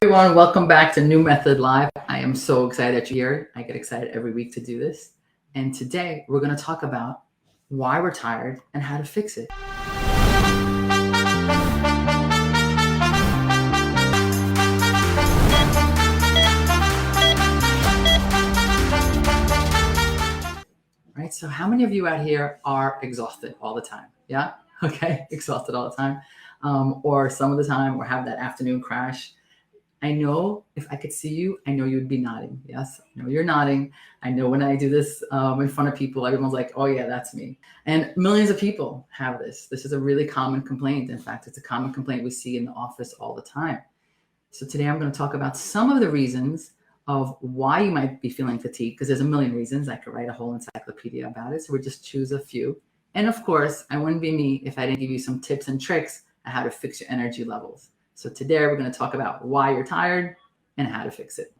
Everyone, welcome back to New Method Live. I am so excited that you're here. I get excited every week to do this. And today we're going to talk about why we're tired and how to fix it. Right? So how many of you out here are exhausted all the time? Yeah? Okay, exhausted all the time. Or some of the time, or have that afternoon crash. I know if I could see you, I know you'd be nodding. Yes, I know you're nodding. I know when I do this in front of people, everyone's like, oh yeah, that's me. And millions of people have this. This is a really common complaint. In fact, it's a common complaint we see in the office all the time. So today I'm going to talk about some of the reasons of why you might be feeling fatigued, because there's a million reasons. I could write a whole encyclopedia about it. So we just choose a few. And of course, I wouldn't be me if I didn't give you some tips and tricks on how to fix your energy levels. So today we're going to talk about why you're tired and how to fix it.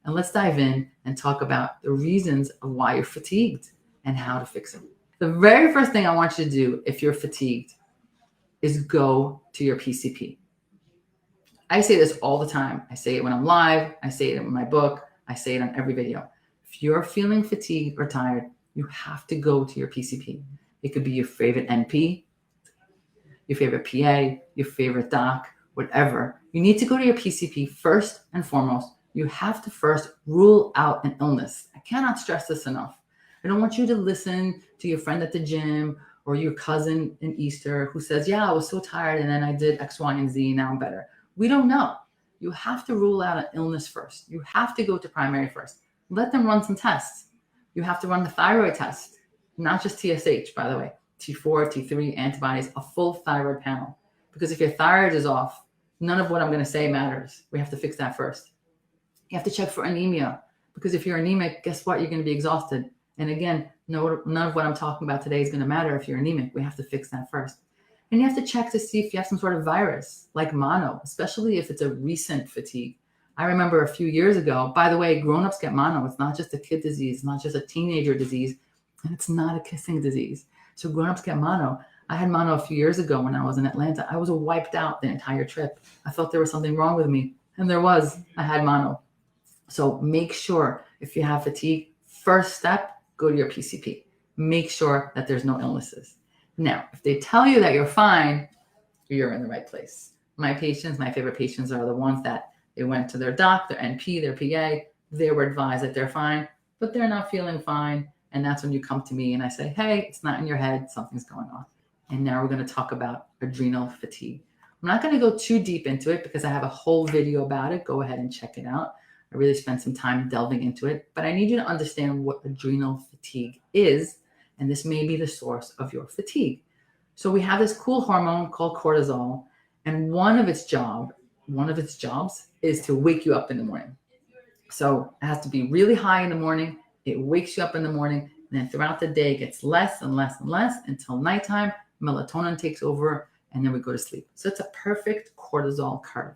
And let's dive in and talk about the reasons of why you're fatigued and how to fix it. The very first thing I want you to do if you're fatigued is go to your PCP. I say this all the time. I say it when I'm live. I say it in my book. I say it on every video. If you're feeling fatigued or tired, you have to go to your PCP. It could be your favorite NP, your favorite PA, your favorite doc, whatever. You need to go to your PCP first and foremost. You have to first rule out an illness. I cannot stress this enough. I don't want you to listen to your friend at the gym or your cousin in Easter who says, yeah, I was so tired and then I did X, Y, and Z, now I'm better. We don't know. You have to rule out an illness first. You have to go to primary first. Let them run some tests. You have to run the thyroid test, not just TSH, by the way, T4, T3, antibodies, a full thyroid panel. Because if your thyroid is off, none of what I'm going to say matters. We have to fix that first. You have to check for anemia, because if you're anemic, guess what? You're going to be exhausted. And again, none of what I'm talking about today is going to matter if you're anemic. We have to fix that first. And you have to check to see if you have some sort of virus like mono, especially if it's a recent fatigue. I remember a few years ago, by the way, grown-ups get mono. It's not just a kid disease, not just a teenager disease, and it's not a kissing disease. So grown-ups get mono. I had mono a few years ago when I was in Atlanta. I was wiped out the entire trip. I thought there was something wrong with me, and there was. I had mono. So make sure if you have fatigue, first step, go to your PCP. Make sure that there's no illnesses. Now, if they tell you that you're fine, you're in the right place. My patients, my favorite patients are the ones that they went to their doc, their NP, their PA. They were advised that they're fine, but they're not feeling fine. And that's when you come to me and I say, hey, it's not in your head. Something's going on. And now we're going to talk about adrenal fatigue. I'm not going to go too deep into it because I have a whole video about it. Go ahead and check it out. I really spent some time delving into it, but I need you to understand what adrenal fatigue is, and this may be the source of your fatigue. So we have this cool hormone called cortisol, and one of its jobs is to wake you up in the morning. So it has to be really high in the morning. It wakes you up in the morning, and then throughout the day it gets less and less and less until nighttime. Melatonin takes over, and then we go to sleep. So it's a perfect cortisol curve.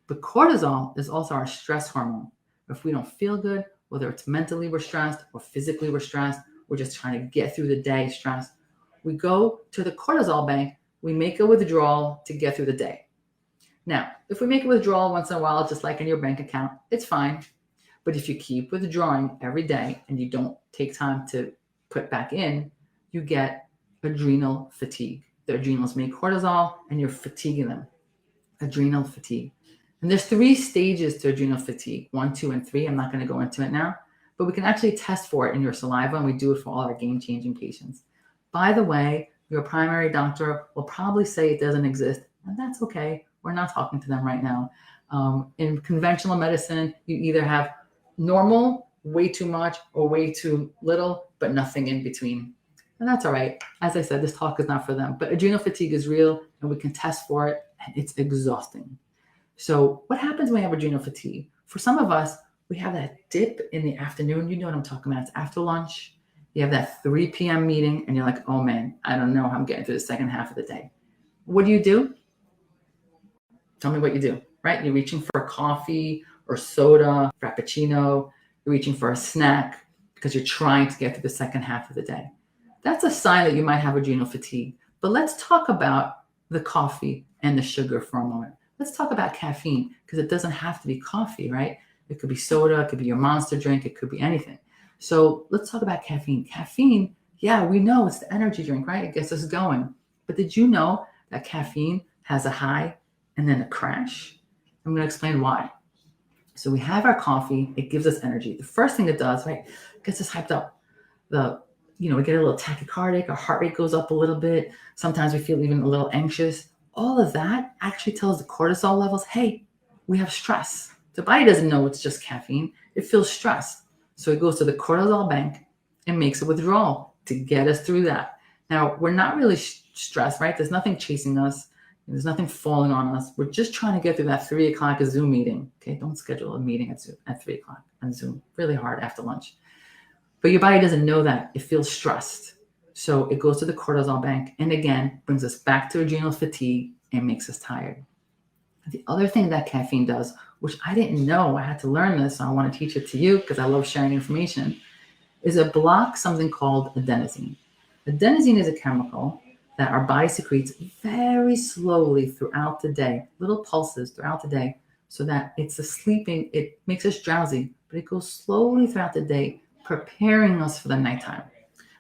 But cortisol is also our stress hormone. If we don't feel good, whether it's mentally we're stressed or physically we're stressed, we're just trying to get through the day stressed, we go to the cortisol bank, we make a withdrawal to get through the day. Now, if we make a withdrawal once in a while, just like in your bank account, it's fine. But if you keep withdrawing every day and you don't take time to put back in, you get adrenal fatigue. The adrenals make cortisol and you're fatiguing them. Adrenal fatigue. And there's 3 stages to adrenal fatigue, 1, 2, and 3. I'm not going to go into it now, but we can actually test for it in your saliva, and we do it for all our game-changing patients. By the way, your primary doctor will probably say it doesn't exist, and that's okay. We're not talking to them right now. In conventional medicine, you either have normal, way too much, or way too little, but nothing in between. And that's all right. As I said, this talk is not for them, but adrenal fatigue is real, and we can test for it, and it's exhausting. So what happens when we have adrenal fatigue? For some of us, we have that dip in the afternoon. You know what I'm talking about. It's after lunch. You have that 3 p.m. meeting, and you're like, oh, man, I don't know how I'm getting through the second half of the day. What do? Tell me what you do, right? You're reaching for a coffee or soda, frappuccino. You're reaching for a snack because you're trying to get through the second half of the day. That's a sign that you might have adrenal fatigue. But let's talk about the coffee and the sugar for a moment. let's talk about caffeine, because it doesn't have to be coffee, right? It could be soda, it could be your Monster drink, it could be anything. So let's talk about caffeine. Caffeine, yeah, we know it's the energy drink, right? It gets us going. But did you know that caffeine has a high and then a crash? I'm going to explain why. So we have our coffee, it gives us energy. The first thing it does, right, gets us hyped up. We get a little tachycardic, our heart rate goes up a little bit. Sometimes we feel even a little anxious. All of that actually tells the cortisol levels, hey, we have stress. The body doesn't know it's just caffeine. It feels stressed. So it goes to the cortisol bank and makes a withdrawal to get us through that. Now, we're not really stressed, right? There's nothing chasing us. There's nothing falling on us. We're just trying to get through that 3 o'clock Zoom meeting. Okay, don't schedule a meeting at 3 o'clock on Zoom. Really hard after lunch. But your body doesn't know that. It feels stressed. So it goes to the cortisol bank and again, brings us back to adrenal fatigue and makes us tired. The other thing that caffeine does, which I didn't know, I had to learn this, so I want to teach it to you because I love sharing information, is it blocks something called adenosine. Adenosine is a chemical that our body secretes very slowly throughout the day, little pulses throughout the day, so that it makes us drowsy, but it goes slowly throughout the day, preparing us for the nighttime.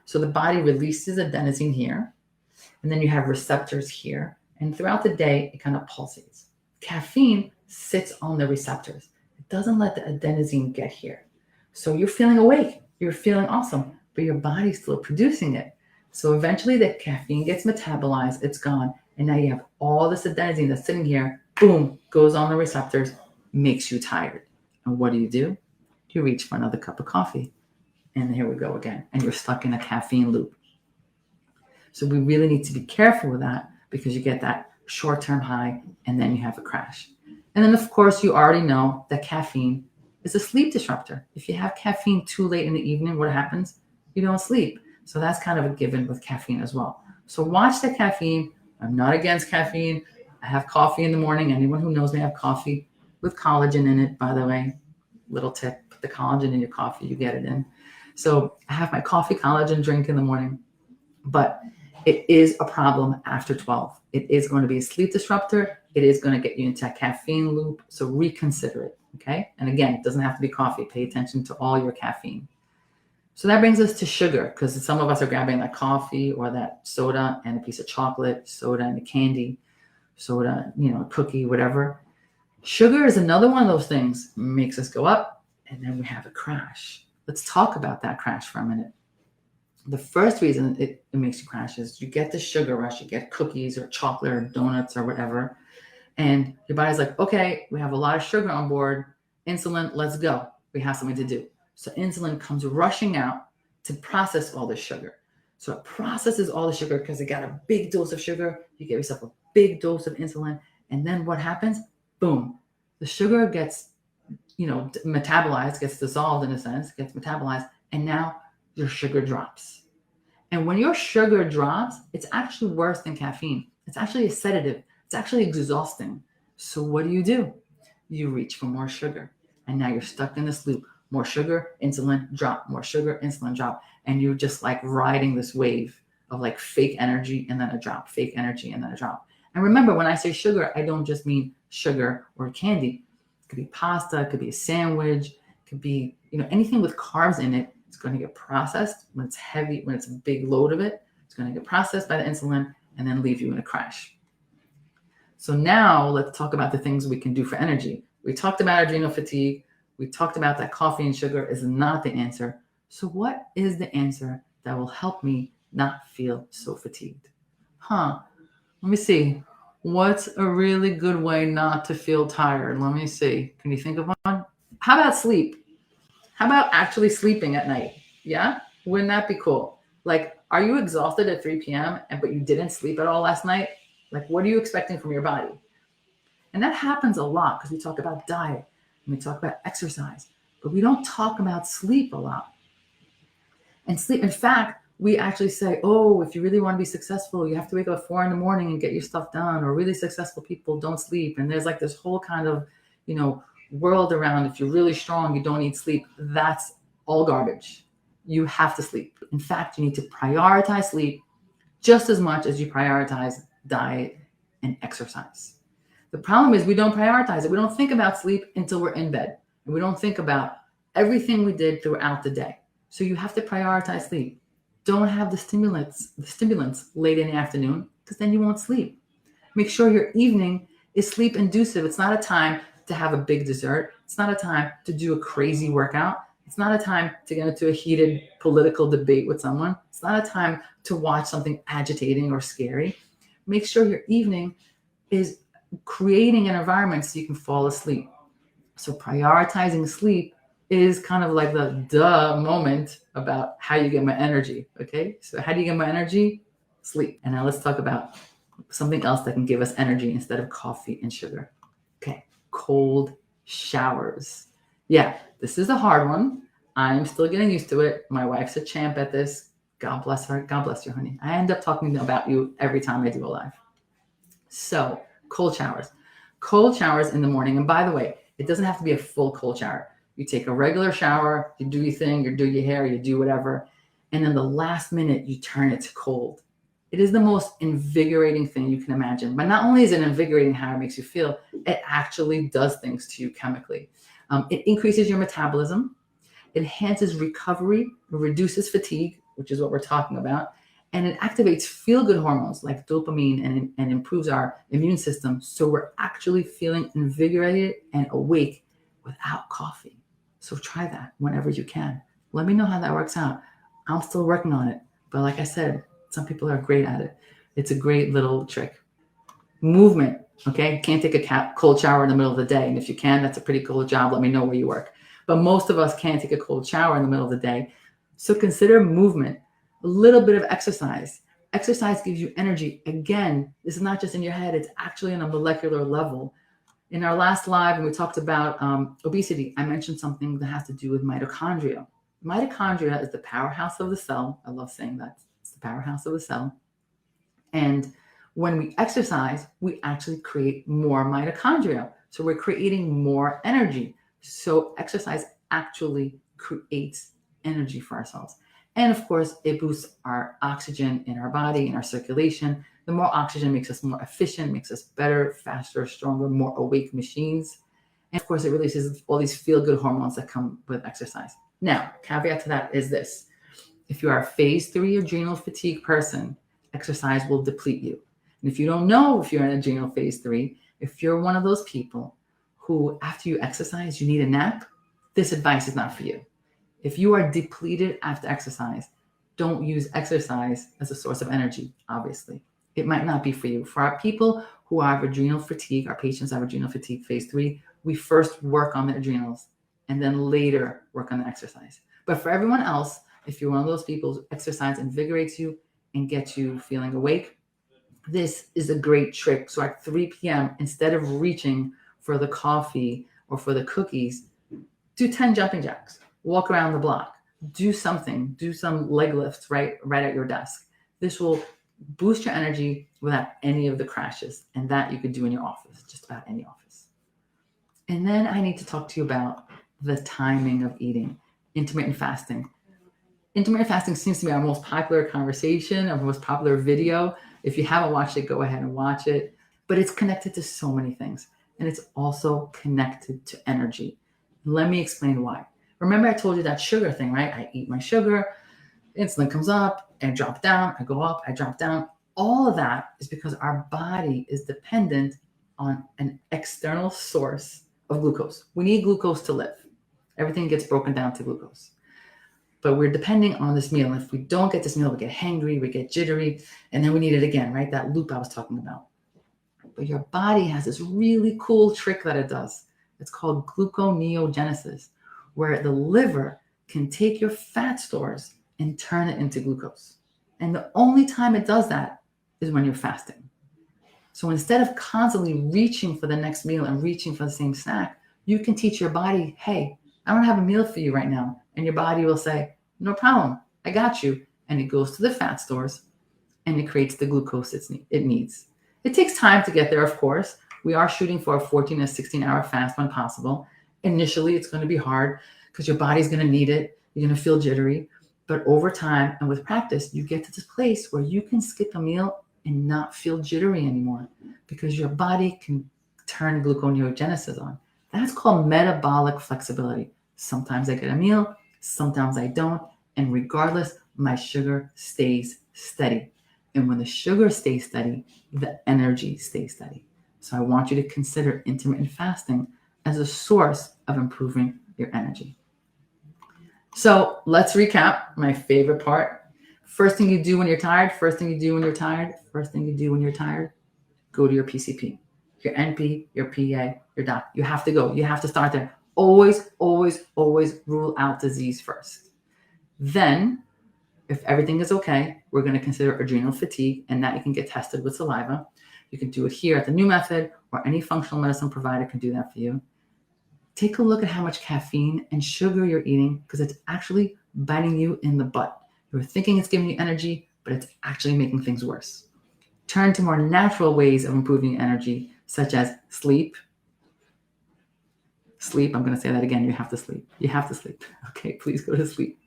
So the body releases adenosine here, and then you have receptors here, and throughout the day, it kind of pulsates. Caffeine sits on the receptors. It doesn't let the adenosine get here. So you're feeling awake, you're feeling awesome, but your body's still producing it. So eventually the caffeine gets metabolized, it's gone, and now you have all this adenosine that's sitting here, boom, goes on the receptors, makes you tired. And what do? You reach for another cup of coffee. And here we go again. And you're stuck in a caffeine loop. So we really need to be careful with that because you get that short-term high and then you have a crash. And then, of course, you already know that caffeine is a sleep disruptor. If you have caffeine too late in the evening, what happens? You don't sleep. So that's kind of a given with caffeine as well. So watch the caffeine. I'm not against caffeine. I have coffee in the morning. Anyone who knows me, I have coffee with collagen in it, by the way. Little tip, put the collagen in your coffee, you get it in. So I have my coffee collagen drink in the morning, but it is a problem after 12. It is going to be a sleep disruptor. It is going to get you into a caffeine loop. So reconsider it, okay? And again, it doesn't have to be coffee. Pay attention to all your caffeine. So that brings us to sugar, because some of us are grabbing that coffee or that soda and a piece of chocolate, soda and a candy, soda, a cookie, whatever. Sugar is another one of those things, makes us go up and then we have a crash. Let's talk about that crash for a minute. The first reason it makes you crash is you get the sugar rush, you get cookies or chocolate or donuts or whatever, and your body's like, okay, we have a lot of sugar on board, insulin, let's go. We have something to do. So insulin comes rushing out to process all this sugar. So it processes all the sugar because it got a big dose of sugar. You give yourself a big dose of insulin, and then what happens? Boom, the sugar gets metabolized, gets dissolved in a sense, gets metabolized, and now your sugar drops. And when your sugar drops, it's actually worse than caffeine. It's actually a sedative. It's actually exhausting. So what do? You reach for more sugar. And now you're stuck in this loop. More sugar, insulin, drop. More sugar, insulin, drop. And you're just like riding this wave of like fake energy and then a drop, fake energy and then a drop. And remember, when I say sugar, I don't just mean sugar or candy. It could be pasta, it could be a sandwich, it could be, anything with carbs in it. It's going to get processed when it's heavy, when it's a big load of it. It's going to get processed by the insulin and then leave you in a crash. So now let's talk about the things we can do for energy. We talked about adrenal fatigue. We talked about that coffee and sugar is not the answer. So what is the answer that will help me not feel so fatigued? Let me see. What's a really good way not to feel tired? Let me see. Can you think of one? How about sleep? How about actually sleeping at night? Yeah? Wouldn't that be cool? Like, are you exhausted at 3 p.m. but you didn't sleep at all last night? Like, what are you expecting from your body? And that happens a lot because we talk about diet and we talk about exercise, but we don't talk about sleep a lot. And sleep, in fact, we actually say, oh, if you really want to be successful, you have to wake up at 4 a.m. and get your stuff done, or really successful people don't sleep. And there's like this whole kind of, world around, if you're really strong, you don't need sleep. That's all garbage. You have to sleep. In fact, you need to prioritize sleep just as much as you prioritize diet and exercise. The problem is we don't prioritize it. We don't think about sleep until we're in bed. And we don't think about everything we did throughout the day. So you have to prioritize sleep. Don't have the stimulants late in the afternoon, because then you won't sleep. Make sure your evening is sleep inducive. It's not a time to have a big dessert. It's not a time to do a crazy workout. It's not a time to get into a heated political debate with someone. It's not a time to watch something agitating or scary. Make sure your evening is creating an environment so you can fall asleep. So prioritizing sleep is kind of like the duh moment about how you get my energy. Okay. So how do you get my energy? Sleep. And now let's talk about something else that can give us energy instead of coffee and sugar. Okay. Cold showers. Yeah, this is a hard one. I'm still getting used to it. My wife's a champ at this. God bless her. God bless you, honey. I end up talking about you every time I do a live. So cold showers. Cold showers in the morning. And by the way, it doesn't have to be a full cold shower. You take a regular shower, you do your thing, you do your hair, you do whatever. And then the last minute, you turn it to cold. It is the most invigorating thing you can imagine. But not only is it invigorating how it makes you feel, it actually does things to you chemically. It increases your metabolism. It enhances recovery, reduces fatigue, which is what we're talking about. And it activates feel-good hormones like dopamine and improves our immune system. So we're actually feeling invigorated and awake without coffee. So try that whenever you can. Let me know how that works out. I'm still working on it. But like I said, some people are great at it. It's a great little trick. Movement, okay? You can't take a cold shower in the middle of the day. And if you can, that's a pretty cool job. Let me know where you work. But most of us can't take a cold shower in the middle of the day. So consider movement, a little bit of exercise. Exercise gives you energy. Again, this is not just in your head. It's actually on a molecular level. In our last live, when we talked about obesity, I mentioned something that has to do with mitochondria. Mitochondria is the powerhouse of the cell. I love saying that. It's the powerhouse of the cell. And when we exercise, we actually create more mitochondria. So we're creating more energy. So exercise actually creates energy for ourselves. And of course, it boosts our oxygen in our body, in our circulation. The more oxygen makes us more efficient, makes us better, faster, stronger, more awake machines. And of course, it releases all these feel-good hormones that come with exercise. Now, caveat to that is this. If you are a phase 3 adrenal fatigue person, exercise will deplete you. And if you don't know if you're in adrenal phase 3, if you're one of those people who, after you exercise, you need a nap, this advice is not for you. If you are depleted after exercise, don't use exercise as a source of energy, obviously. It might not be for you. For our people who have adrenal fatigue, our patients have adrenal fatigue phase 3, we first work on the adrenals and then later work on the exercise. But for everyone else, if you're one of those people, exercise invigorates you and gets you feeling awake, this is a great trick. So at 3 p.m., instead of reaching for the coffee or for the cookies, do 10 jumping jacks. Walk around the block, do something, do some leg lifts right at your desk. This will boost your energy without any of the crashes. And that you could do in your office, just about any office. And then I need to talk to you about the timing of eating, intermittent fasting. Intermittent fasting seems to be our most popular conversation, our most popular video. If you haven't watched it, go ahead and watch it. But it's connected to so many things. And it's also connected to energy. Let me explain why. Remember I told you that sugar thing, right? I eat my sugar, insulin comes up, I drop down, I go up, I drop down. All of that is because our body is dependent on an external source of glucose. We need glucose to live. Everything gets broken down to glucose. But we're depending on this meal. If we don't get this meal, we get hangry, we get jittery, and then we need it again, right? That loop I was talking about. But your body has this really cool trick that it does. It's called gluconeogenesis, where the liver can take your fat stores and turn it into glucose. And the only time it does that is when you're fasting. So instead of constantly reaching for the next meal and reaching for the same snack, you can teach your body, hey, I don't have a meal for you right now. And your body will say, no problem, I got you. And it goes to the fat stores and it creates the glucose it needs. It takes time to get there, of course. We are shooting for a 14 to 16-hour fast when possible. Initially, it's going to be hard because your body's going to need it. You're going to feel jittery. But over time and with practice, you get to this place where you can skip a meal and not feel jittery anymore because your body can turn gluconeogenesis on. That's called metabolic flexibility. Sometimes I get a meal, sometimes I don't, and regardless, my sugar stays steady. And when the sugar stays steady, the energy stays steady. So I want you to consider intermittent fasting as a source of improving your energy. So let's recap my favorite part. First thing you do when you're tired, first thing you do when you're tired, go to your PCP, your NP, your PA, your doc. You have to go. You have to start there. Always, always, always rule out disease first. Then, if everything is okay, we're going to consider adrenal fatigue, and that you can get tested with saliva. You can do it here at the New Method, or any functional medicine provider can do that for you. Take a look at how much caffeine and sugar you're eating, because it's actually biting you in the butt. You're thinking it's giving you energy, but it's actually making things worse. Turn to more natural ways of improving energy, such as sleep. Sleep, I'm going to say that again. You have to sleep. You have to sleep. Okay, please go to sleep.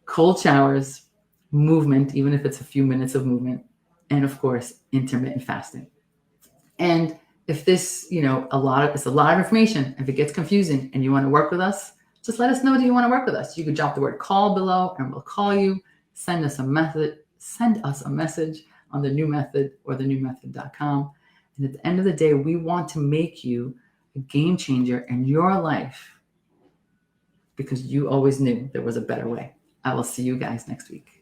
Cold showers, movement, even if it's a few minutes of movement, and of course, intermittent fasting. And if this, it's a lot of information. If it gets confusing and you want to work with us, just let us know that you want to work with us. You can drop the word call below and we'll call you. Send us a message on the New Method or thenewmethod.com. And at the end of the day, we want to make you a game changer in your life because you always knew there was a better way. I will see you guys next week.